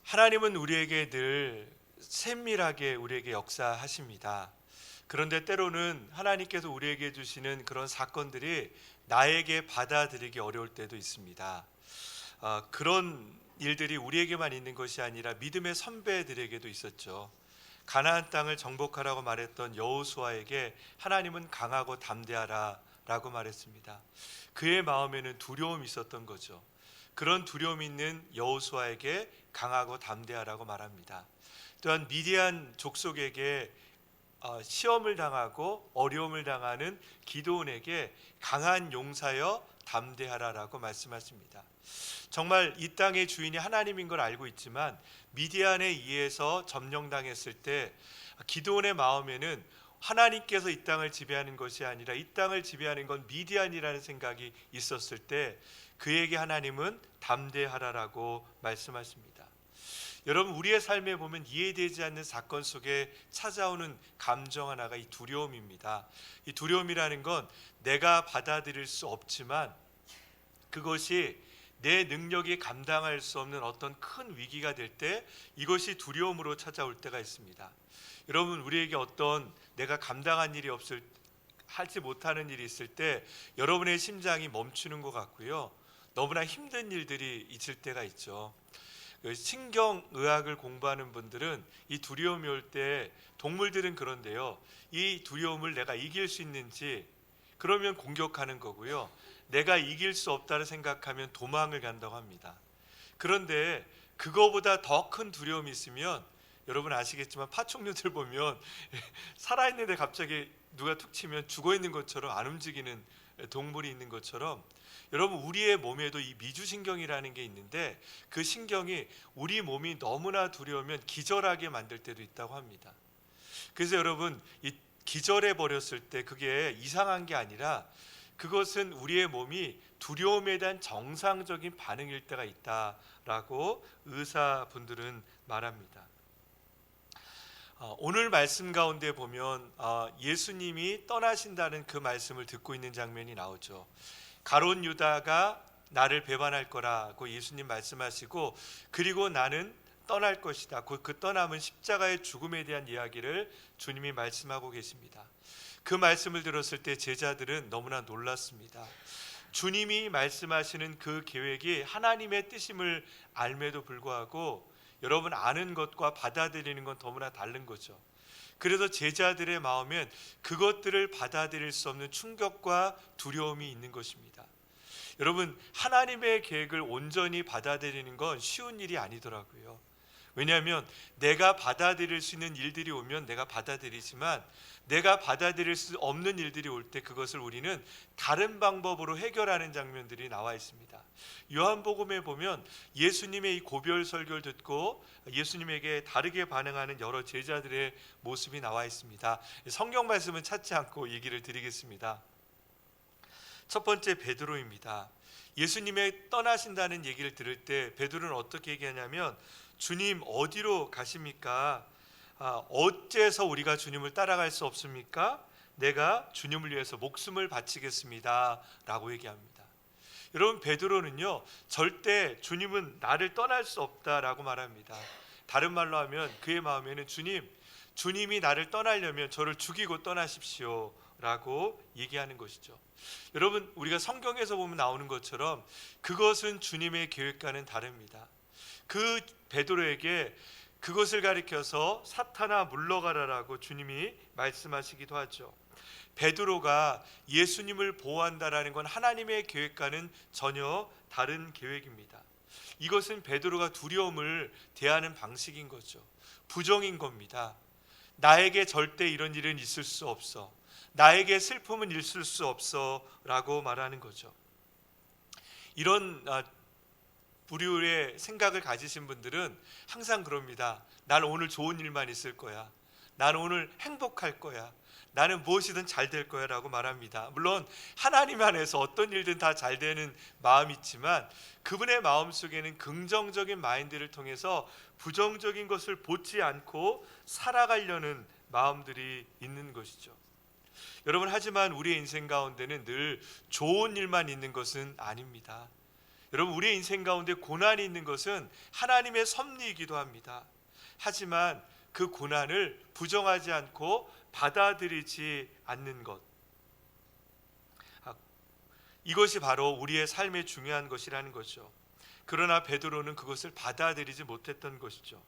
하나님은 우리에게 늘 세밀하게 우리에게 역사하십니다. 그런데 때로는 하나님께서 우리에게 주시는 그런 사건들이 나에게 받아들이기 어려울 때도 있습니다. 그런 일들이 우리에게만 있는 것이 아니라 믿음의 선배들에게도 있었죠. 가나안 땅을 정복하라고 말했던 여호수아에게 하나님은 강하고 담대하라 라고 말했습니다. 그의 마음에는 두려움이 있었던 거죠. 그런 두려움이 있는 여호수아에게 강하고 담대하라고 말합니다. 또한 미디안 족속에게 시험을 당하고 어려움을 당하는 기드온에게 강한 용사여 담대하라라고 말씀하십니다. 정말 이 땅의 주인이 하나님인 걸 알고 있지만 미디안에 의해서 점령당했을 때 기드온의 마음에는 하나님께서 이 땅을 지배하는 것이 아니라 이 땅을 지배하는 건 미디안이라는 생각이 있었을 때 그에게 하나님은 담대하라라고 말씀하십니다. 여러분, 우리의 삶에 보면 이해되지 않는 사건 속에 찾아오는 감정 하나가 이 두려움입니다. 이 두려움이라는 건 내가 받아들일 수 없지만 그것이 내 능력이 감당할 수 없는 어떤 큰 위기가 될 때 이것이 두려움으로 찾아올 때가 있습니다. 여러분, 우리에게 어떤 내가 감당한 일이 하지 못하는 일이 있을 때 여러분의 심장이 멈추는 것 같고요. 너무나 힘든 일들이 있을 때가 있죠. 신경의학을 공부하는 분들은 이 두려움이 올 때 동물들은 그런데요. 이 두려움을 내가 이길 수 있는지 그러면 공격하는 거고요. 내가 이길 수 없다고 생각하면 도망을 간다고 합니다. 그런데 그거보다 더 큰 두려움이 있으면 여러분 아시겠지만 파충류들 보면 살아있는데 갑자기 누가 툭 치면 죽어있는 것처럼 안 움직이는 동물이 있는 것처럼 여러분 우리의 몸에도 이 미주신경이라는 게 있는데 그 신경이 우리 몸이 너무나 두려우면 기절하게 만들 때도 있다고 합니다. 그래서 여러분 이 기절해 버렸을 때 그게 이상한 게 아니라 그것은 우리의 몸이 두려움에 대한 정상적인 반응일 때가 있다라고 의사분들은 말합니다. 오늘 말씀 가운데 보면 예수님이 떠나신다는 그 말씀을 듣고 있는 장면이 나오죠. 가룟 유다가 나를 배반할 거라고 예수님 말씀하시고 그리고 나는 떠날 것이다. 그 떠남은 십자가의 죽음에 대한 이야기를 주님이 말씀하고 계십니다. 그 말씀을 들었을 때 제자들은 너무나 놀랐습니다. 주님이 말씀하시는 그 계획이 하나님의 뜻임을 알매도 불구하고 여러분 아는 것과 받아들이는 건 너무나 다른 거죠. 그래서 제자들의 마음엔 그것들을 받아들일 수 없는 충격과 두려움이 있는 것입니다. 여러분 하나님의 계획을 온전히 받아들이는 건 쉬운 일이 아니더라고요. 왜냐하면 내가 받아들일 수 있는 일들이 오면 내가 받아들이지만 내가 받아들일 수 없는 일들이 올 때 그것을 우리는 다른 방법으로 해결하는 장면들이 나와 있습니다. 요한복음에 보면 예수님의 이 고별 설교를 듣고 예수님에게 다르게 반응하는 여러 제자들의 모습이 나와 있습니다. 성경 말씀은 찾지 않고 얘기를 드리겠습니다. 첫 번째 베드로입니다. 예수님의 떠나신다는 얘기를 들을 때 베드로는 어떻게 얘기하냐면 주님 어디로 가십니까? 어째서 우리가 주님을 따라갈 수 없습니까? 내가 주님을 위해서 목숨을 바치겠습니다 라고 얘기합니다. 여러분 베드로는요 절대 주님은 나를 떠날 수 없다라고 말합니다. 다른 말로 하면 그의 마음에는 주님이 나를 떠나려면 저를 죽이고 떠나십시오 라고 얘기하는 것이죠. 여러분 우리가 성경에서 보면 나오는 것처럼 그것은 주님의 계획과는 다릅니다. 그 베드로에게 그것을 가리켜서 사탄아 물러가라라고 주님이 말씀하시기도 하죠. 베드로가 예수님을 보호한다라는 건 하나님의 계획과는 전혀 다른 계획입니다. 이것은 베드로가 두려움을 대하는 방식인 거죠. 부정인 겁니다. 나에게 절대 이런 일은 있을 수 없어. 나에게 슬픔은 있을 수 없어 라고 말하는 거죠. 이런 부류의 생각을 가지신 분들은 항상 그럽니다. 나는 오늘 좋은 일만 있을 거야. 나는 오늘 행복할 거야. 나는 무엇이든 잘 될 거야 라고 말합니다. 물론 하나님 안에서 어떤 일든 다 잘 되는 마음이 있지만 그분의 마음속에는 긍정적인 마인드를 통해서 부정적인 것을 보지 않고 살아가려는 마음들이 있는 것이죠. 여러분 하지만 우리의 인생 가운데는 늘 좋은 일만 있는 것은 아닙니다. 여러분, 우리의 인생 가운데 고난이 있는 것은 하나님의 섭리이기도 합니다. 하지만 그 고난을 부정하지 않고 받아들이지 않는 것, 이것이 바로 우리의 삶에 중요한 것이라는 거죠. 그러나 베드로는 그것을 받아들이지 못했던 것이죠.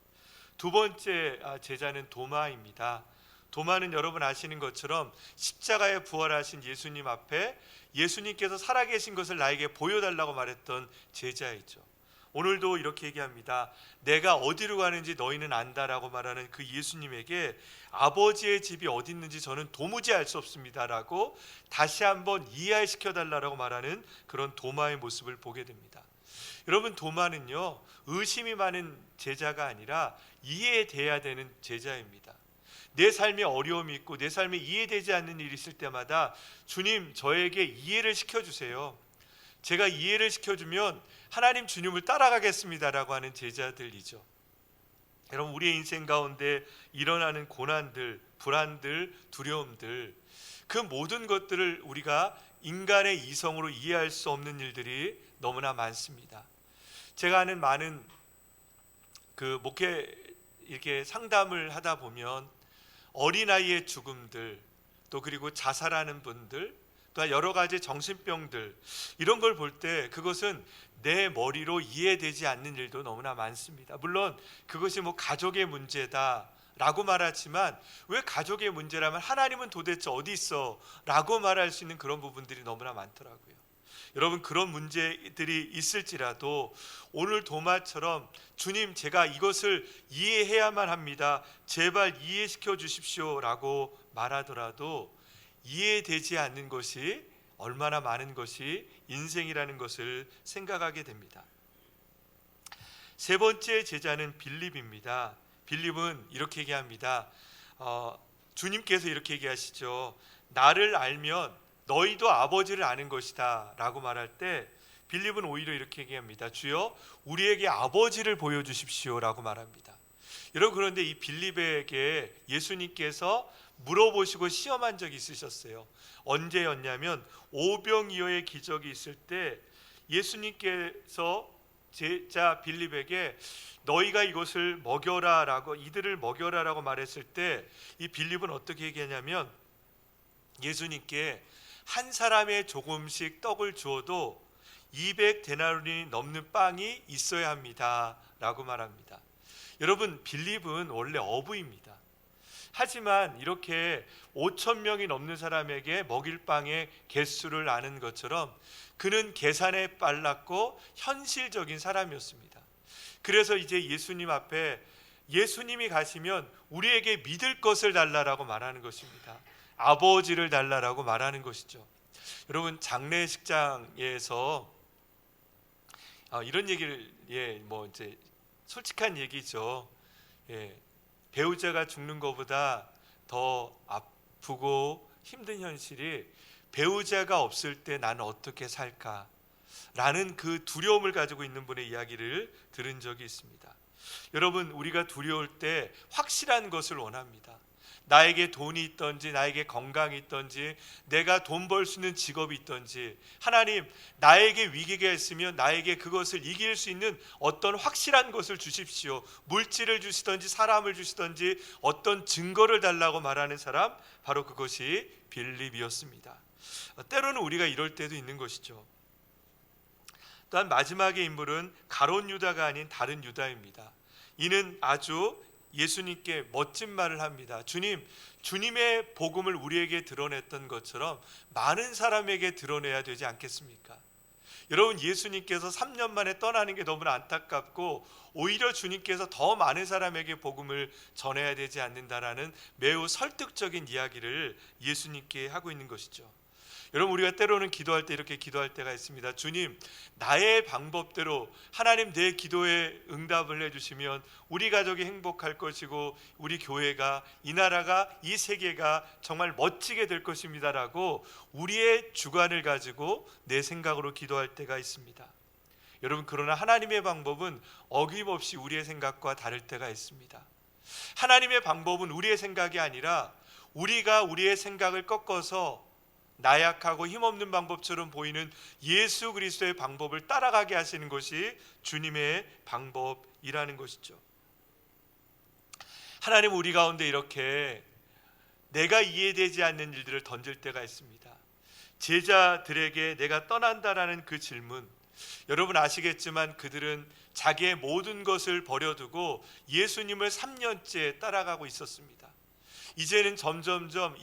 두 번째 제자는 도마입니다. 도마는 여러분 아시는 것처럼 십자가에 부활하신 예수님 앞에 예수님께서 살아계신 것을 나에게 보여달라고 말했던 제자이죠. 오늘도 이렇게 얘기합니다. 내가 어디로 가는지 너희는 안다라고 말하는 그 예수님에게 아버지의 집이 어디 있는지 저는 도무지 알 수 없습니다라고 다시 한번 이해시켜달라고 말하는 그런 도마의 모습을 보게 됩니다. 여러분, 도마는요, 의심이 많은 제자가 아니라 이해돼야 되는 제자입니다. 내 삶에 어려움이 있고 내 삶에 이해되지 않는 일이 있을 때마다 주님, 저에게 이해를 시켜주세요. 제가 이해를 시켜주면 하나님 주님을 따라가겠습니다라고 하는 제자들이죠. 여러분, 우리의 인생 가운데 일어나는 고난들, 불안들, 두려움들, 그 모든 것들을 우리가 인간의 이성으로 이해할 수 없는 일들이 너무나 많습니다. 제가 아는 많은 그 목회 이렇게 상담을 하다 보면 어린아이의 죽음들, 또 그리고 자살하는 분들, 또 여러 가지 정신병들, 이런 걸 볼 때 그것은 내 머리로 이해되지 않는 일도 너무나 많습니다. 물론 그것이 가족의 문제다 라고 말하지만, 왜 가족의 문제라면 하나님은 도대체 어디 있어? 라고 말할 수 있는 그런 부분들이 너무나 많더라고요. 여러분, 그런 문제들이 있을지라도 오늘 도마처럼 주님, 제가 이것을 이해해야만 합니다. 제발 이해시켜 주십시오 라고 말하더라도 이해되지 않는 것이 얼마나 많은 것이 인생이라는 것을 생각하게 됩니다. 세 번째 제자는 빌립입니다. 빌립은 이렇게 얘기합니다. 주님께서 이렇게 얘기하시죠. 나를 알면 너희도 아버지를 아는 것이다 라고 말할 때 빌립은 오히려 이렇게 얘기합니다. 주여, 우리에게 아버지를 보여주십시오 라고 말합니다. 여러분, 그런데 이 빌립에게 예수님께서 물어보시고 시험한 적이 있으셨어요. 언제였냐면 오병이어의 기적이 있을 때 예수님께서 제자 빌립에게 너희가 이것을 먹여라 라고, 이들을 먹여라 라고 말했을 때 이 빌립은 어떻게 얘기하냐면, 예수님께 한 사람의 조금씩 떡을 주어도 200데나리온이 넘는 빵이 있어야 합니다 라고 말합니다. 여러분, 빌립은 원래 어부입니다. 하지만 이렇게 5,000명이 넘는 사람에게 먹일 빵의 개수를 아는 것처럼 그는 계산에 빨랐고 현실적인 사람이었습니다. 그래서 이제 예수님 앞에 예수님이 가시면 우리에게 믿을 것을 달라라고 말하는 것입니다. 아버지를 달라라고 말하는 것이죠. 여러분, 장례식장에서 이런 얘기를 이제 솔직한 얘기죠. 배우자가 죽는 것보다 더 아프고 힘든 현실이 배우자가 없을 때 나는 어떻게 살까? 라는 그 두려움을 가지고 있는 분의 이야기를 들은 적이 있습니다. 여러분, 우리가 두려울 때 확실한 것을 원합니다. 나에게 돈이 있든지 나에게 건강이 있든지 내가 돈 벌 수 있는 직업이 있든지, 하나님, 나에게 위기가 있으면 나에게 그것을 이길 수 있는 어떤 확실한 것을 주십시오. 물질을 주시든지 사람을 주시든지 어떤 증거를 달라고 말하는 사람, 바로 그것이 빌립이었습니다. 때로는 우리가 이럴 때도 있는 것이죠. 또한 마지막의 인물은 가룟 유다가 아닌 다른 유다입니다. 이는 아주 예수님께 멋진 말을 합니다. 주님, 주님의 복음을 우리에게 드러냈던 것처럼 많은 사람에게 드러내야 되지 않겠습니까? 여러분, 예수님께서 3년 만에 떠나는 게 너무나 안타깝고 오히려 주님께서 더 많은 사람에게 복음을 전해야 되지 않는다라는 매우 설득적인 이야기를 예수님께 하고 있는 것이죠. 여러분, 우리가 때로는 기도할 때 이렇게 기도할 때가 있습니다. 주님, 나의 방법대로 하나님 내 기도에 응답을 해주시면 우리 가족이 행복할 것이고 우리 교회가, 이 나라가, 이 세계가 정말 멋지게 될 것입니다 라고 우리의 주관을 가지고 내 생각으로 기도할 때가 있습니다. 여러분, 그러나 하나님의 방법은 어김없이 우리의 생각과 다를 때가 있습니다. 하나님의 방법은 우리의 생각이 아니라 우리가 우리의 생각을 꺾어서 나약하고 힘없는 방법처럼 보이는 예수 그리스도의 방법을 따라가게 하시는 것이 주님의 방법이라는 것이죠. 하나님 우리 가운데 이렇게 내가 이해되지 않는 일들을 던질 때가 있습니다. 제자들에게 내가 떠난다라는 그 질문, 여러분 아시겠지만 그들은 자기의 모든 것을 버려두고 예수님을 3년째 따라가고 있었습니다. 이제는 점점점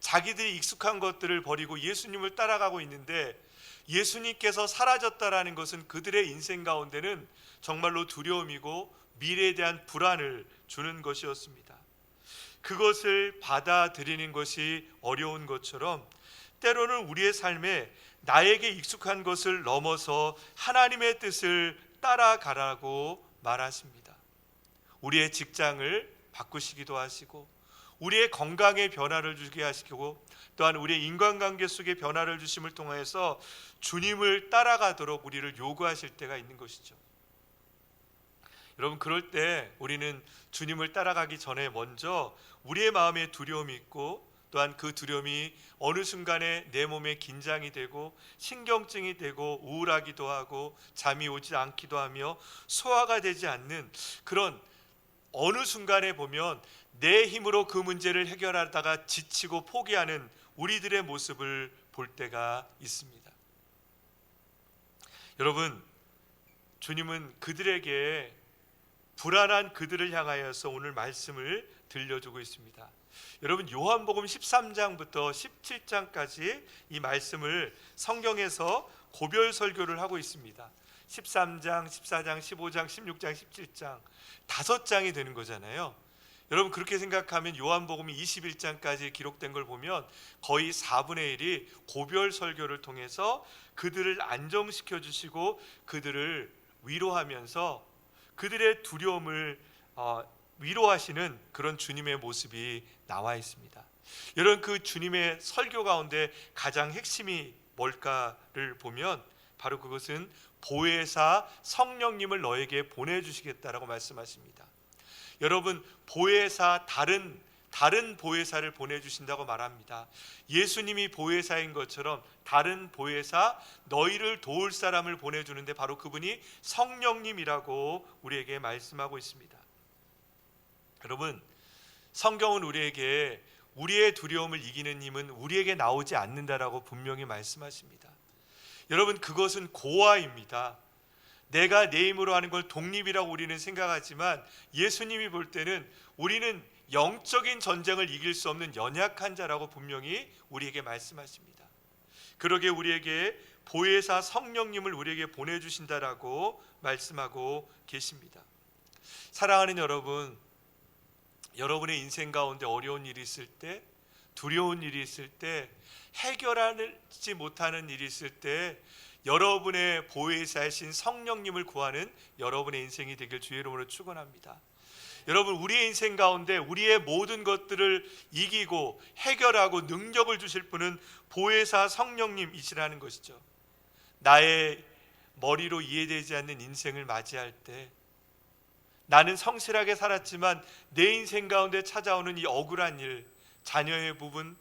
자기들이 익숙한 것들을 버리고 예수님을 따라가고 있는데, 예수님께서 사라졌다라는 것은 그들의 인생 가운데는 정말로 두려움이고 미래에 대한 불안을 주는 것이었습니다. 그것을 받아들이는 것이 어려운 것처럼 때로는 우리의 삶에 나에게 익숙한 것을 넘어서 하나님의 뜻을 따라가라고 말하십니다. 우리의 직장을 바꾸시기도 하시고, 우리의 건강에 변화를 주게 하시고, 또한 우리의 인간관계 속에 변화를 주심을 통해서 주님을 따라가도록 우리를 요구하실 때가 있는 것이죠. 여러분, 그럴 때 우리는 주님을 따라가기 전에 먼저 우리의 마음에 두려움이 있고, 또한 그 두려움이 어느 순간에 내 몸에 긴장이 되고 신경증이 되고 우울하기도 하고 잠이 오지 않기도 하며 소화가 되지 않는 그런, 어느 순간에 보면 내 힘으로 그 문제를 해결하다가 지치고 포기하는 우리들의 모습을 볼 때가 있습니다. 여러분, 주님은 그들에게, 불안한 그들을 향하여서 오늘 말씀을 들려주고 있습니다. 여러분, 요한복음 13장부터 17장까지 이 말씀을 성경에서 고별 설교를 하고 있습니다. 13장, 14장, 15장, 16장, 17장 5장이 되는 거잖아요. 여러분, 그렇게 생각하면 요한복음이 21장까지 기록된 걸 보면 거의 4분의 1이 고별 설교를 통해서 그들을 안정시켜 주시고 그들을 위로하면서 그들의 두려움을 위로하시는 그런 주님의 모습이 나와 있습니다. 여러분, 그 주님의 설교 가운데 가장 핵심이 뭘까를 보면 바로 그것은 보혜사 성령님을 너에게 보내주시겠다라고 말씀하십니다. 여러분, 보혜사, 다른 보혜사를 보내주신다고 말합니다. 예수님이 보혜사인 것처럼 다른 보혜사, 너희를 도울 사람을 보내주는데 바로 그분이 성령님이라고 우리에게 말씀하고 있습니다. 여러분, 성경은 우리에게 우리의 두려움을 이기는 힘은 우리에게 나오지 않는다라고 분명히 말씀하십니다. 여러분, 그것은 고아입니다. 내가 내 힘으로 하는 걸 독립이라고 우리는 생각하지만 예수님이 볼 때는 우리는 영적인 전쟁을 이길 수 없는 연약한 자라고 분명히 우리에게 말씀하십니다. 그러게 우리에게 보혜사 성령님을 우리에게 보내주신다라고 말씀하고 계십니다. 사랑하는 여러분, 여러분의 인생 가운데 어려운 일이 있을 때, 두려운 일이 있을 때, 해결하지 못하는 일이 있을 때 여러분의 보혜사이신 성령님을 구하는 여러분의 인생이 되길 주의 이름으로 축원합니다. 여러분, 우리의 인생 가운데 우리의 모든 것들을 이기고 해결하고 능력을 주실 분은 보혜사 성령님이시라는 것이죠. 나의 머리로 이해되지 않는 인생을 맞이할 때, 나는 성실하게 살았지만 내 인생 가운데 찾아오는 이 억울한 일, 자녀의 부분,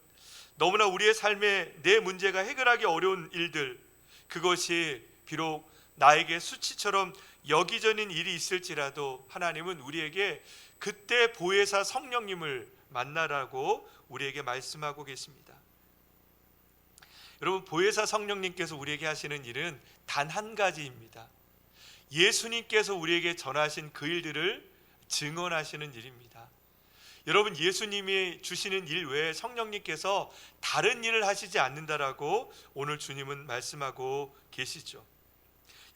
너무나 우리의 삶에 내 문제가 해결하기 어려운 일들, 그것이 비록 나에게 수치처럼 여기저긴 일이 있을지라도 하나님은 우리에게 그때 보혜사 성령님을 만나라고 우리에게 말씀하고 계십니다. 여러분, 보혜사 성령님께서 우리에게 하시는 일은 단 한 가지입니다. 예수님께서 우리에게 전하신 그 일들을 증언하시는 일입니다. 여러분, 예수님이 주시는 일 외에 성령님께서 다른 일을 하시지 않는다라고 오늘 주님은 말씀하고 계시죠.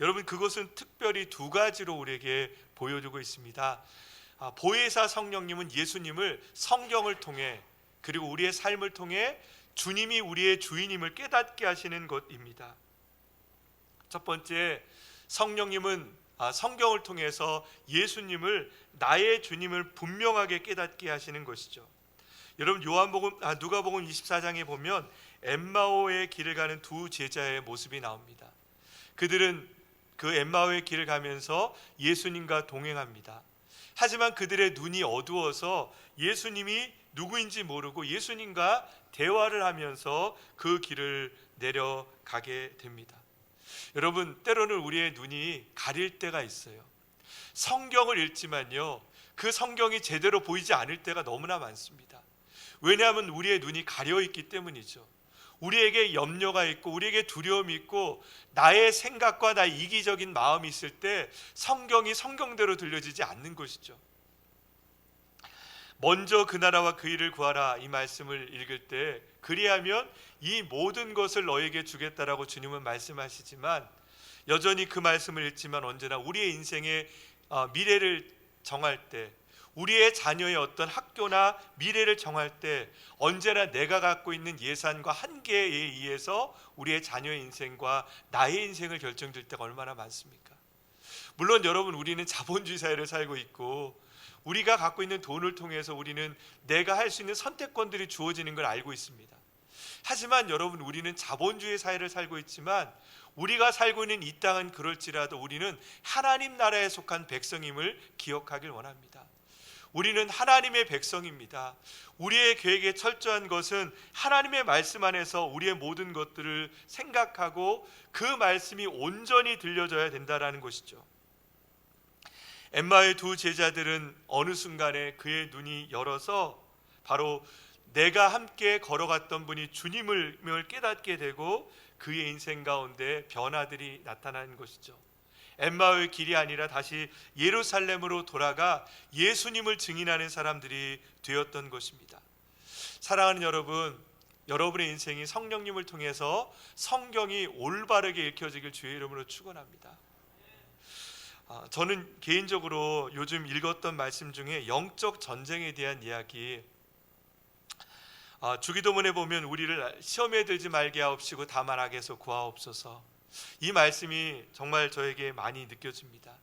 여러분, 그것은 특별히 두 가지로 우리에게 보여주고 있습니다. 보혜사 성령님은 예수님을 성경을 통해, 그리고 우리의 삶을 통해 주님이 우리의 주인임을 깨닫게 하시는 것입니다. 첫 번째, 성령님은 성경을 통해서 예수님을 나의 주님을 분명하게 깨닫게 하시는 것이죠. 여러분, 누가복음 24장에 보면 엠마오의 길을 가는 두 제자의 모습이 나옵니다. 그들은 그 엠마오의 길을 가면서 예수님과 동행합니다. 하지만 그들의 눈이 어두워서 예수님이 누구인지 모르고 예수님과 대화를 하면서 그 길을 내려가게 됩니다. 여러분, 때로는 우리의 눈이 가릴 때가 있어요. 성경을 읽지만요, 그 성경이 제대로 보이지 않을 때가 너무나 많습니다. 왜냐하면 우리의 눈이 가려 있기 때문이죠. 우리에게 염려가 있고 우리에게 두려움이 있고 나의 생각과 나의 이기적인 마음이 있을 때 성경이 성경대로 들려지지 않는 것이죠. 먼저 그 나라와 그 일을 구하라, 이 말씀을 읽을 때 그리하면 이 모든 것을 너에게 주겠다라고 주님은 말씀하시지만, 여전히 그 말씀을 읽지만 언제나 우리의 인생의 미래를 정할 때, 우리의 자녀의 어떤 학교나 미래를 정할 때 언제나 내가 갖고 있는 예산과 한계에 의해서 우리의 자녀의 인생과 나의 인생을 결정될 때가 얼마나 많습니까? 물론 여러분, 우리는 자본주의 사회를 살고 있고 우리가 갖고 있는 돈을 통해서 우리는 내가 할 수 있는 선택권들이 주어지는 걸 알고 있습니다. 하지만 여러분, 우리는 자본주의 사회를 살고 있지만 우리가 살고 있는 이 땅은 그럴지라도 우리는 하나님 나라에 속한 백성임을 기억하길 원합니다. 우리는 하나님의 백성입니다. 우리의 계획에 철저한 것은 하나님의 말씀 안에서 우리의 모든 것들을 생각하고 그 말씀이 온전히 들려져야 된다라는 것이죠. 엠마의 두 제자들은 어느 순간에 그의 눈이 열어서 바로 내가 함께 걸어갔던 분이 주님을 깨닫게 되고 그의 인생 가운데 변화들이 나타나는 것이죠. 엠마의 길이 아니라 다시 예루살렘으로 돌아가 예수님을 증인하는 사람들이 되었던 것입니다. 사랑하는 여러분, 여러분의 인생이 성령님을 통해서 성경이 올바르게 읽혀지길 주의 이름으로 축원합니다. 저는 개인적으로 요즘 읽었던 말씀 중에 영적 전쟁에 대한 이야기, 주기도문에 보면 우리를 시험에 들지 말게 하옵시고 다만 악에서 구하옵소서, 이 말씀이 정말 저에게 많이 느껴집니다.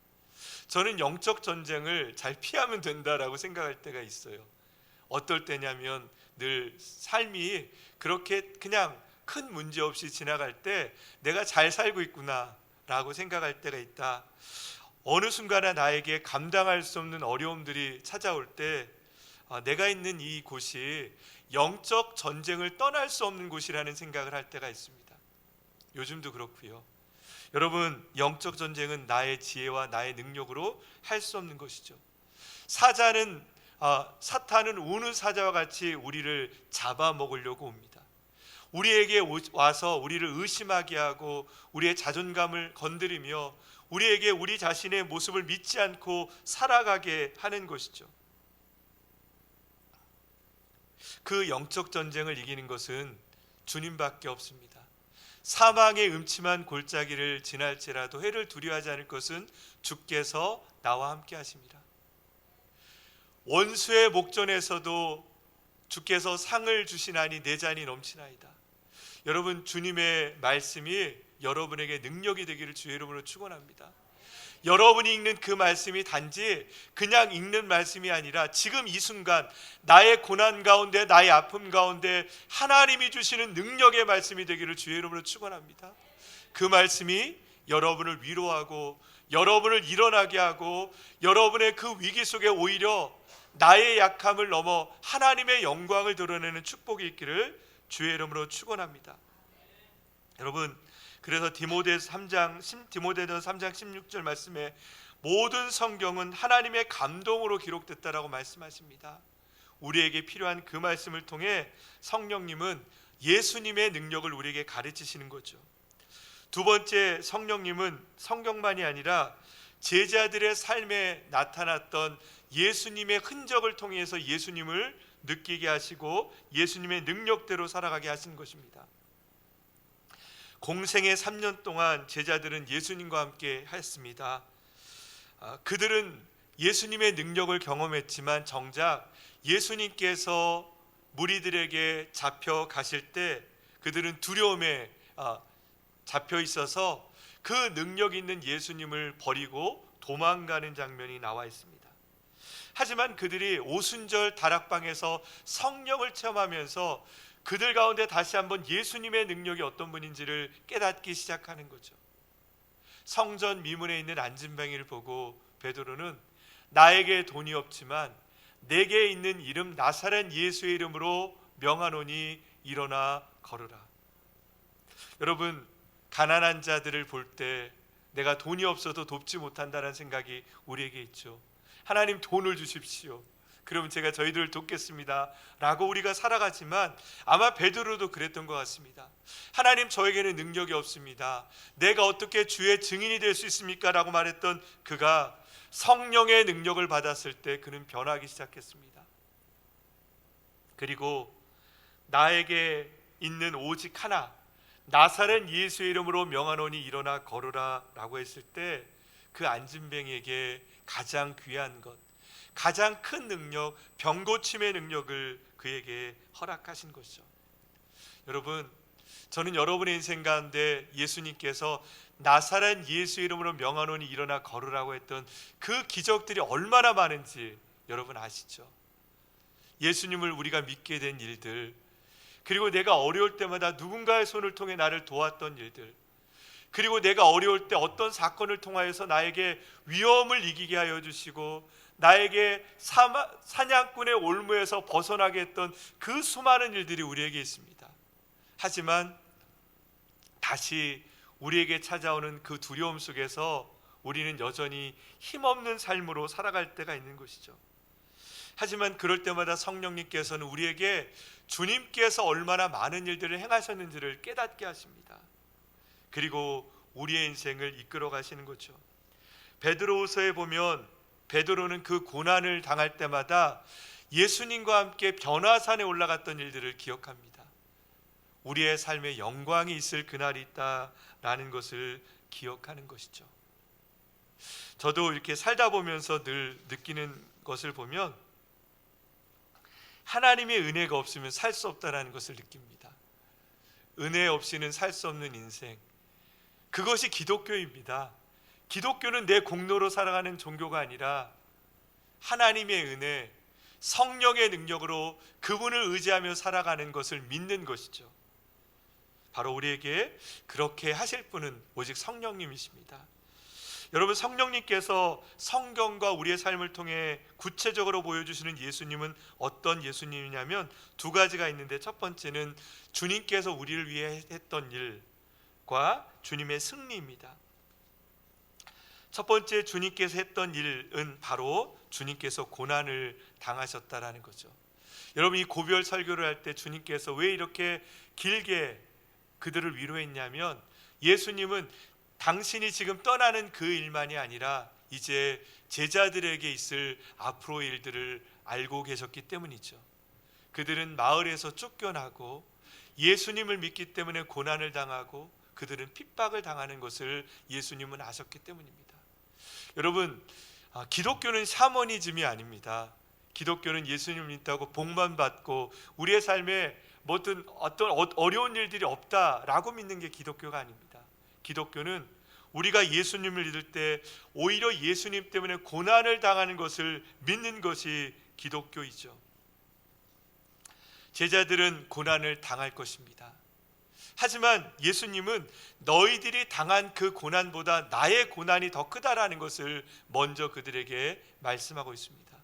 저는 영적 전쟁을 잘 피하면 된다라고 생각할 때가 있어요. 어떨 때냐면 늘 삶이 그렇게 그냥 큰 문제 없이 지나갈 때 내가 잘 살고 있구나 라고 생각할 때가 있다. 어느 순간에 나에게 감당할 수 없는 어려움들이 찾아올 때 내가 있는 이 곳이 영적 전쟁을 떠날 수 없는 곳이라는 생각을 할 때가 있습니다. 요즘도 그렇고요. 여러분, 영적 전쟁은 나의 지혜와 나의 능력으로 할 수 없는 것이죠. 사탄은 우는 사자와 같이 우리를 잡아먹으려고 옵니다. 우리에게 와서 우리를 의심하게 하고 우리의 자존감을 건드리며 우리에게 우리 자신의 모습을 믿지 않고 살아가게 하는 것이죠. 그 영적 전쟁을 이기는 것은 주님밖에 없습니다. 사망의 음침한 골짜기를 지날지라도 해를 두려워하지 않을 것은 주께서 나와 함께 하십니다. 원수의 목전에서도 주께서 상을 주시나니 내 잔이 넘치나이다. 여러분, 주님의 말씀이 여러분에게 능력이 되기를 주의 이름으로 축원합니다. 여러분이 읽는 그 말씀이 단지 그냥 읽는 말씀이 아니라 지금 이 순간 나의 고난 가운데, 나의 아픔 가운데 하나님이 주시는 능력의 말씀이 되기를 주의 이름으로 축원합니다. 그 말씀이 여러분을 위로하고 여러분을 일어나게 하고 여러분의 그 위기 속에 오히려 나의 약함을 넘어 하나님의 영광을 드러내는 축복이 있기를 주의 이름으로 축원합니다. 여러분, 그래서 디모데서 3장 16절 말씀에 모든 성경은 하나님의 감동으로 기록됐다라고 말씀하십니다. 우리에게 필요한 그 말씀을 통해 성령님은 예수님의 능력을 우리에게 가르치시는 거죠. 두 번째, 성령님은 성경만이 아니라 제자들의 삶에 나타났던 예수님의 흔적을 통해서 예수님을 느끼게 하시고 예수님의 능력대로 살아가게 하신 것입니다. 공생의 3년 동안 제자들은 예수님과 함께 했습니다. 그들은 예수님의 능력을 경험했지만 정작 예수님께서 무리들에게 잡혀가실 때 그들은 두려움에 잡혀 있어서 그 능력 있는 예수님을 버리고 도망가는 장면이 나와 있습니다. 하지만 그들이 오순절 다락방에서 성령을 체험하면서 그들 가운데 다시 한번 예수님의 능력이 어떤 분인지를 깨닫기 시작하는 거죠. 성전 미문에 있는 안진뱅이를 보고 베드로는 나에게 돈이 없지만 내게 있는 이름 나사렛 예수의 이름으로 명하노니 일어나 걸으라. 여러분, 가난한 자들을 볼 때 내가 돈이 없어도 돕지 못한다는 생각이 우리에게 있죠. 하나님 돈을 주십시오. 그러면 제가 저희들을 돕겠습니다 라고 우리가 살아가지만 아마 베드로도 그랬던 것 같습니다. 하나님, 저에게는 능력이 없습니다. 내가 어떻게 주의 증인이 될 수 있습니까? 라고 말했던 그가 성령의 능력을 받았을 때 그는 변하기 시작했습니다. 그리고 나에게 있는 오직 하나, 나사렛 예수의 이름으로 명하노니 일어나 걸으라 라고 했을 때 그 안진뱅이에게 가장 귀한 것, 가장 큰 능력, 병고침의 능력을 그에게 허락하신 것이죠. 여러분, 저는 여러분의 인생 가운데 예수님께서 나사렛 예수 이름으로 명하노니 일어나 걸으라고 했던 그 기적들이 얼마나 많은지 여러분 아시죠? 예수님을 우리가 믿게 된 일들, 그리고 내가 어려울 때마다 누군가의 손을 통해 나를 도왔던 일들, 그리고 내가 어려울 때 어떤 사건을 통하여서 나에게 위험을 이기게 하여 주시고 나에게 사냥꾼의 올무에서 벗어나게 했던 그 수많은 일들이 우리에게 있습니다. 하지만 다시 우리에게 찾아오는 그 두려움 속에서 우리는 여전히 힘없는 삶으로 살아갈 때가 있는 것이죠. 하지만 그럴 때마다 성령님께서는 우리에게 주님께서 얼마나 많은 일들을 행하셨는지를 깨닫게 하십니다. 그리고 우리의 인생을 이끌어 가시는 거죠. 베드로후서에 보면 베드로는 그 고난을 당할 때마다 예수님과 함께 변화산에 올라갔던 일들을 기억합니다. 우리의 삶에 영광이 있을 그날이 있다라는 것을 기억하는 것이죠. 저도 이렇게 살다 보면서 늘 느끼는 것을 보면 하나님의 은혜가 없으면 살 수 없다는 것을 느낍니다. 은혜 없이는 살 수 없는 인생, 그것이 기독교입니다. 기독교는 내 공로로 살아가는 종교가 아니라 하나님의 은혜, 성령의 능력으로 그분을 의지하며 살아가는 것을 믿는 것이죠. 바로 우리에게 그렇게 하실 분은 오직 성령님이십니다. 여러분, 성령님께서 성경과 우리의 삶을 통해 구체적으로 보여주시는 예수님은 어떤 예수님이냐면 두 가지가 있는데, 첫 번째는 주님께서 우리를 위해 했던 일과 주님의 승리입니다. 첫 번째 주님께서 했던 일은 바로 주님께서 고난을 당하셨다라는 거죠. 여러분, 이 고별 설교를 할 때 주님께서 왜 이렇게 길게 그들을 위로했냐면 예수님은 당신이 지금 떠나는 그 일만이 아니라 이제 제자들에게 있을 앞으로의 일들을 알고 계셨기 때문이죠. 그들은 마을에서 쫓겨나고 예수님을 믿기 때문에 고난을 당하고 그들은 핍박을 당하는 것을 예수님은 아셨기 때문입니다. 여러분, 기독교는 샤머니즘이 아닙니다. 기독교는 예수님을 믿다고 복만 받고 우리의 삶에 어떤 어려운 일들이 없다라고 믿는 게 기독교가 아닙니다. 기독교는 우리가 예수님을 믿을 때 오히려 예수님 때문에 고난을 당하는 것을 믿는 것이 기독교이죠. 제자들은 고난을 당할 것입니다. 하지만 예수님은 너희들이 당한 그 고난보다 나의 고난이 더 크다라는 것을 먼저 그들에게 말씀하고 있습니다.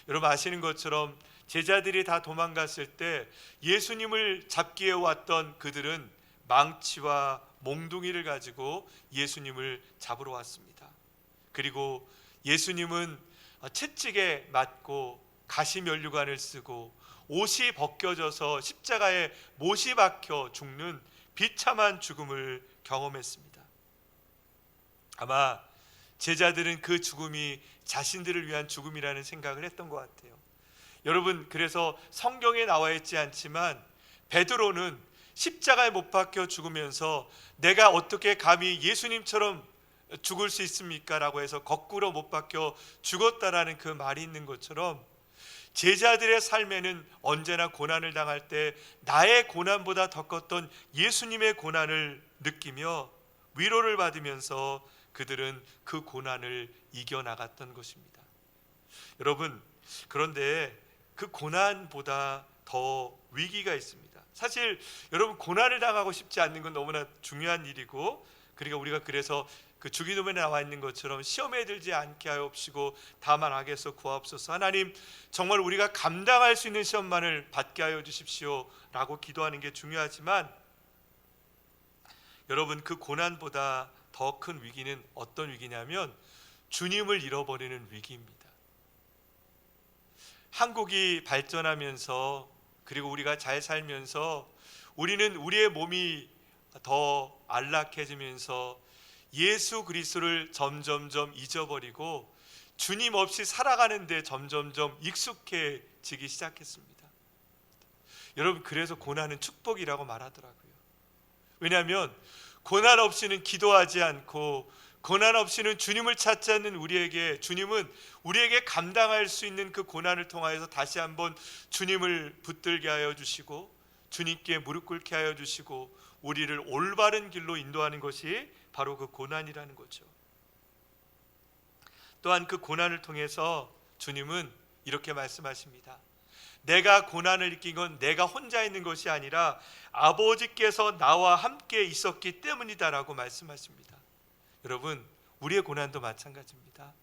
여러분, 아시는 것처럼 제자들이 다 도망갔을 때 예수님을 잡기 위해 왔던 그들은 망치와 몽둥이를 가지고 예수님을 잡으러 왔습니다. 그리고 예수님은 채찍에 맞고 가시면류관을 쓰고 옷이 벗겨져서 십자가에 못이 박혀 죽는 비참한 죽음을 경험했습니다. 아마 제자들은 그 죽음이 자신들을 위한 죽음이라는 생각을 했던 것 같아요. 여러분, 그래서 성경에 나와 있지 않지만 베드로는 십자가에 못 박혀 죽으면서 내가 어떻게 감히 예수님처럼 죽을 수 있습니까? 라고 해서 거꾸로 못 박혀 죽었다라는 그 말이 있는 것처럼 제자들의 삶에는 언제나 고난을 당할 때 나의 고난보다 더 컸던 예수님의 고난을 느끼며 위로를 받으면서 그들은 그 고난을 이겨나갔던 것입니다. 여러분, 그런데 그 고난보다 더 위기가 있습니다. 사실 여러분, 고난을 당하고 싶지 않는 건 너무나 중요한 일이고, 그러니까 우리가 그래서 그 주기도문에 나와 있는 것처럼 시험에 들지 않게 하옵시고 다만 악에서 구하옵소서. 하나님, 정말 우리가 감당할 수 있는 시험만을 받게 하여 주십시오 라고 기도하는 게 중요하지만, 여러분, 그 고난보다 더 큰 위기는 어떤 위기냐면 주님을 잃어버리는 위기입니다. 한국이 발전하면서, 그리고 우리가 잘 살면서 우리는 우리의 몸이 더 안락해지면서 예수 그리스도를 점점점 잊어버리고 주님 없이 살아가는데 점점점 익숙해지기 시작했습니다. 여러분, 그래서 고난은 축복이라고 말하더라고요. 왜냐하면 고난 없이는 기도하지 않고, 고난 없이는 주님을 찾지 않는 우리에게, 주님은 우리에게 감당할 수 있는 그 고난을 통하여서 다시 한번 주님을 붙들게 하여 주시고, 주님께 무릎 꿇게 하여 주시고, 우리를 올바른 길로 인도하는 것이 바로 그 고난이라는 거죠. 또한 그 고난을 통해서 주님은 이렇게 말씀하십니다. 내가 고난을 느낀 건 내가 혼자 있는 것이 아니라 아버지께서 나와 함께 있었기 때문이다라고 말씀하십니다. 여러분, 우리의 고난도 마찬가지입니다.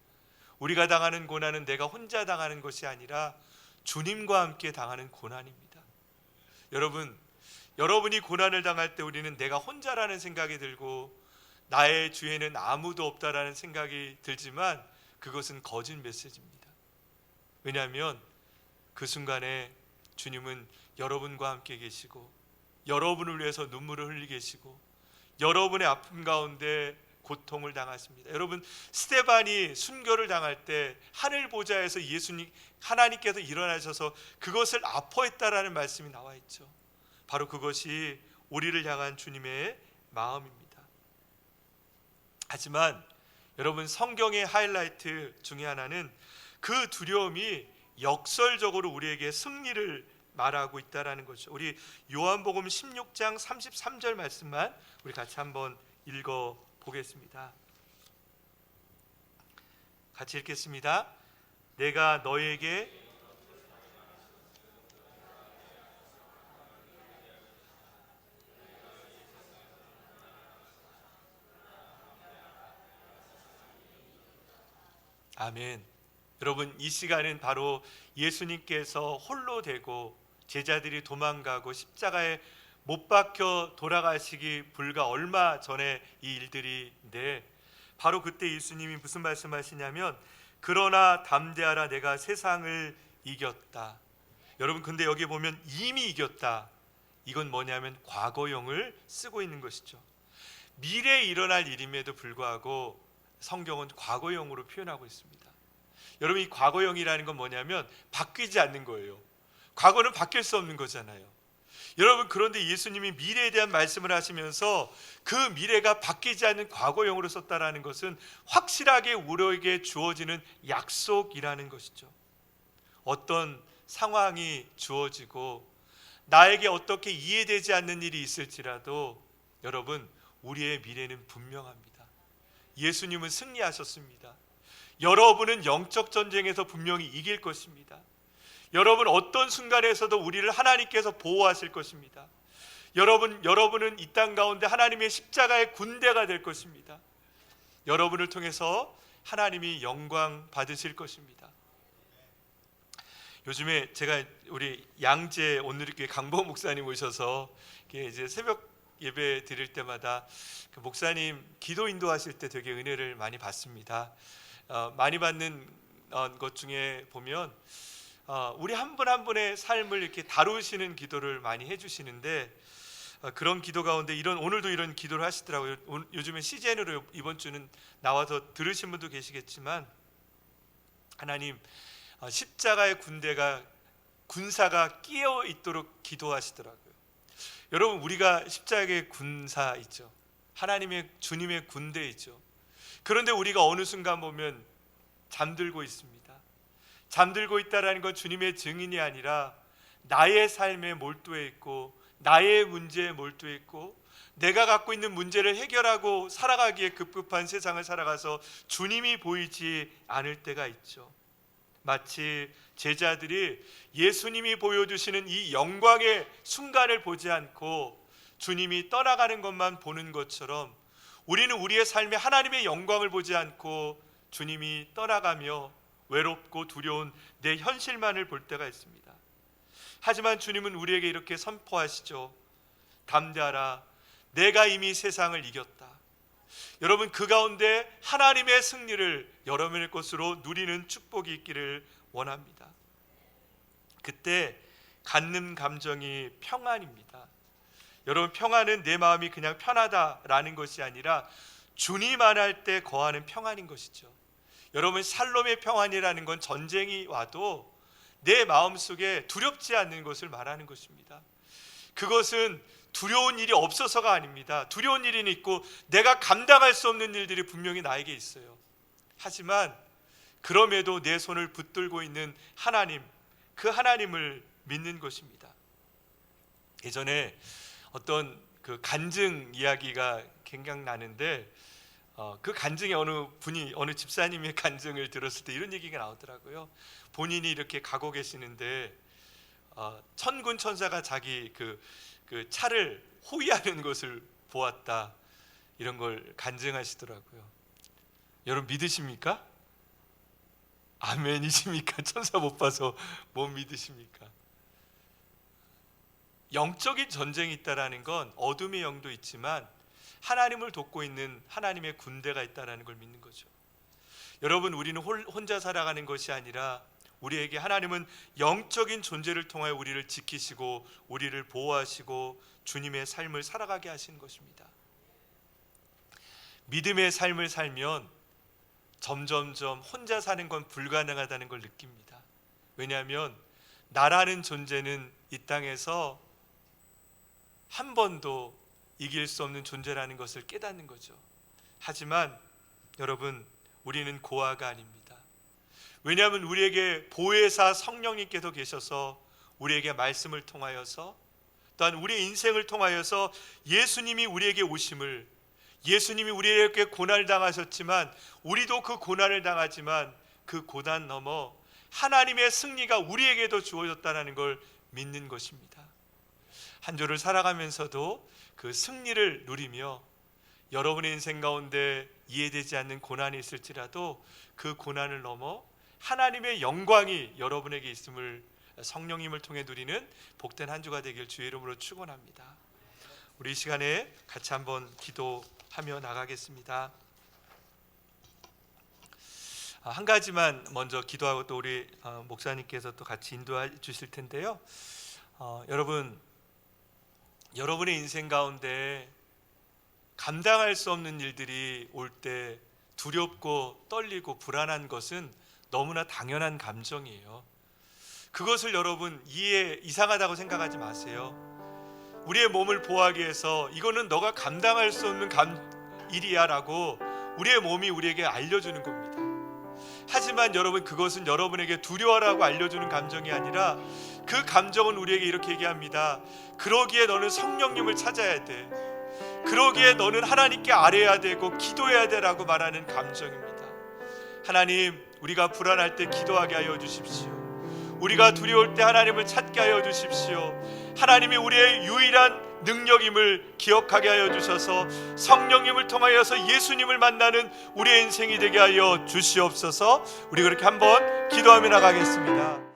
우리가 당하는 고난은 내가 혼자 당하는 것이 아니라 주님과 함께 당하는 고난입니다. 여러분이 고난을 당할 때 우리는 내가 혼자라는 생각이 들고 나의 주위에는 아무도 없다라는 생각이 들지만 그것은 거짓 메시지입니다. 왜냐하면 그 순간에 주님은 여러분과 함께 계시고, 여러분을 위해서 눈물을 흘리게 계시고, 여러분의 아픔 가운데 고통을 당하십니다. 여러분, 스데반이 순교를 당할 때 하늘 보좌에서 하나님께서 일어나셔서 그것을 아파했다라는 말씀이 나와 있죠. 바로 그것이 우리를 향한 주님의 마음입니다. 하지만 여러분, 성경의 하이라이트 중에 하나는 그 두려움이 역설적으로 우리에게 승리를 말하고 있다라는 거죠. 우리 요한복음 16장 33절 말씀만 우리 같이 한번 읽어 보겠습니다. 같이 읽겠습니다. 내가 너에게 아멘. 여러분, 이 시간은 바로 예수님께서 홀로 되고 제자들이 도망가고 십자가에 못 박혀 돌아가시기 불과 얼마 전에 이 일들인데, 바로 그때 예수님이 무슨 말씀하시냐면 그러나 담대하라, 내가 세상을 이겼다. 여러분, 근데 여기 보면 이미 이겼다. 이건 뭐냐면 과거형을 쓰고 있는 것이죠. 미래에 일어날 일임에도 불구하고 성경은 과거형으로 표현하고 있습니다. 여러분, 이 과거형이라는 건 뭐냐면 바뀌지 않는 거예요. 과거는 바뀔 수 없는 거잖아요. 여러분, 그런데 예수님이 미래에 대한 말씀을 하시면서 그 미래가 바뀌지 않는 과거형으로 썼다라는 것은 확실하게 우리에게 주어지는 약속이라는 것이죠. 어떤 상황이 주어지고 나에게 어떻게 이해되지 않는 일이 있을지라도 여러분, 우리의 미래는 분명합니다. 예수님은 승리하셨습니다. 여러분은 영적 전쟁에서 분명히 이길 것입니다. 여러분, 어떤 순간에서도 우리를 하나님께서 보호하실 것입니다. 여러분은 이 땅 가운데 하나님의 십자가의 군대가 될 것입니다. 여러분을 통해서 하나님이 영광 받으실 것입니다. 요즘에 제가 우리 양재 온누리교회 강보 목사님 오셔서 이제 새벽 예배 드릴 때마다 그 목사님 기도 인도하실 때 되게 은혜를 많이 받습니다. 많이 받는 것 중에 보면 우리 한 분 한 분의 삶을 이렇게 다루시는 기도를 많이 해주시는데, 그런 기도 가운데 오늘도 이런 기도를 하시더라고요. 요즘에 CGN으로 이번 주는 나와서 들으신 분도 계시겠지만, 하나님, 십자가의 군사가 끼어 있도록 기도하시더라고요. 여러분, 우리가 십자가의 군사이죠. 하나님의 주님의 군대이죠. 그런데 우리가 어느 순간 보면 잠들고 있습니다. 잠들고 있다라는 건 주님의 증인이 아니라 나의 삶에 몰두해 있고 나의 문제에 몰두해 있고 내가 갖고 있는 문제를 해결하고 살아가기에 급급한 세상을 살아가서 주님이 보이지 않을 때가 있죠. 마치 제자들이 예수님이 보여주시는 이 영광의 순간을 보지 않고 주님이 떠나가는 것만 보는 것처럼 우리는 우리의 삶에 하나님의 영광을 보지 않고 주님이 떠나가며 외롭고 두려운 내 현실만을 볼 때가 있습니다. 하지만 주님은 우리에게 이렇게 선포하시죠. 담대하라, 내가 이미 세상을 이겼다. 여러분, 그 가운데 하나님의 승리를 여러분의 것으로 누리는 축복이 있기를 원합니다. 그때 갖는 감정이 평안입니다. 여러분, 평안은 내 마음이 그냥 편하다라는 것이 아니라 주님 안 할 때 거하는 평안인 것이죠. 여러분, 샬롬의 평안이라는 건 전쟁이 와도 내 마음속에 두렵지 않는 것을 말하는 것입니다. 그것은 두려운 일이 없어서가 아닙니다. 두려운 일이 있고 내가 감당할 수 없는 일들이 분명히 나에게 있어요. 하지만 그럼에도 내 손을 붙들고 있는 하나님, 그 하나님을 믿는 것입니다. 예전에 어떤 그 간증 이야기가 생각나는데 그 간증에 어느 집사님의 간증을 들었을 때 이런 얘기가 나오더라고요. 본인이 이렇게 가고 계시는데 천군 천사가 자기 그 차를 호위하는 것을 보았다, 이런 걸 간증하시더라고요. 여러분, 믿으십니까? 아멘이십니까? 천사 못 봐서 못 믿으십니까? 영적인 전쟁이 있다라는 건 어둠의 영도 있지만 하나님을 돕고 있는 하나님의 군대가 있다는 걸 믿는 거죠. 여러분, 우리는 혼자 살아가는 것이 아니라 우리에게 하나님은 영적인 존재를 통하여 우리를 지키시고 우리를 보호하시고 주님의 삶을 살아가게 하시는 것입니다. 믿음의 삶을 살면 점점점 혼자 사는 건 불가능하다는 걸 느낍니다. 왜냐하면 나라는 존재는 이 땅에서 한 번도 이길 수 없는 존재라는 것을 깨닫는 거죠. 하지만 여러분, 우리는 고아가 아닙니다. 왜냐하면 우리에게 보혜사 성령님께서 계셔서 우리에게 말씀을 통하여서, 또한 우리의 인생을 통하여서 예수님이 우리에게 오심을, 예수님이 우리에게 고난을 당하셨지만 우리도 그 고난을 당하지만 그 고난 넘어 하나님의 승리가 우리에게도 주어졌다는 걸 믿는 것입니다. 한 주를 살아가면서도 그 승리를 누리며 여러분의 인생 가운데 이해되지 않는 고난이 있을지라도 그 고난을 넘어 하나님의 영광이 여러분에게 있음을 성령님을 통해 누리는 복된 한 주가 되길 주의 이름으로 축원합니다. 우리 이 시간에 같이 한번 기도하며 나가겠습니다. 한 가지만 먼저 기도하고 또 우리 목사님께서 또 같이 인도해 주실 텐데요. 여러분의 인생 가운데 감당할 수 없는 일들이 올 때 두렵고 떨리고 불안한 것은 너무나 당연한 감정이에요. 그것을 여러분 이상하다고 생각하지 마세요. 우리의 몸을 보호하기 위해서 이거는 너가 감당할 수 없는 일이야 라고 우리의 몸이 우리에게 알려주는 겁니다. 하지만 여러분, 그것은 여러분에게 두려워라고 알려주는 감정이 아니라 그 감정은 우리에게 이렇게 얘기합니다. 그러기에 너는 성령님을 찾아야 돼. 그러기에 너는 하나님께 아뢰야 되고 기도해야 되라고 말하는 감정입니다. 하나님, 우리가 불안할 때 기도하게 하여 주십시오. 우리가 두려울 때 하나님을 찾게 하여 주십시오. 하나님이 우리의 유일한 능력임을 기억하게 하여 주셔서 성령님을 통하여서 예수님을 만나는 우리의 인생이 되게 하여 주시옵소서. 우리 그렇게 한번 기도하며 나가겠습니다.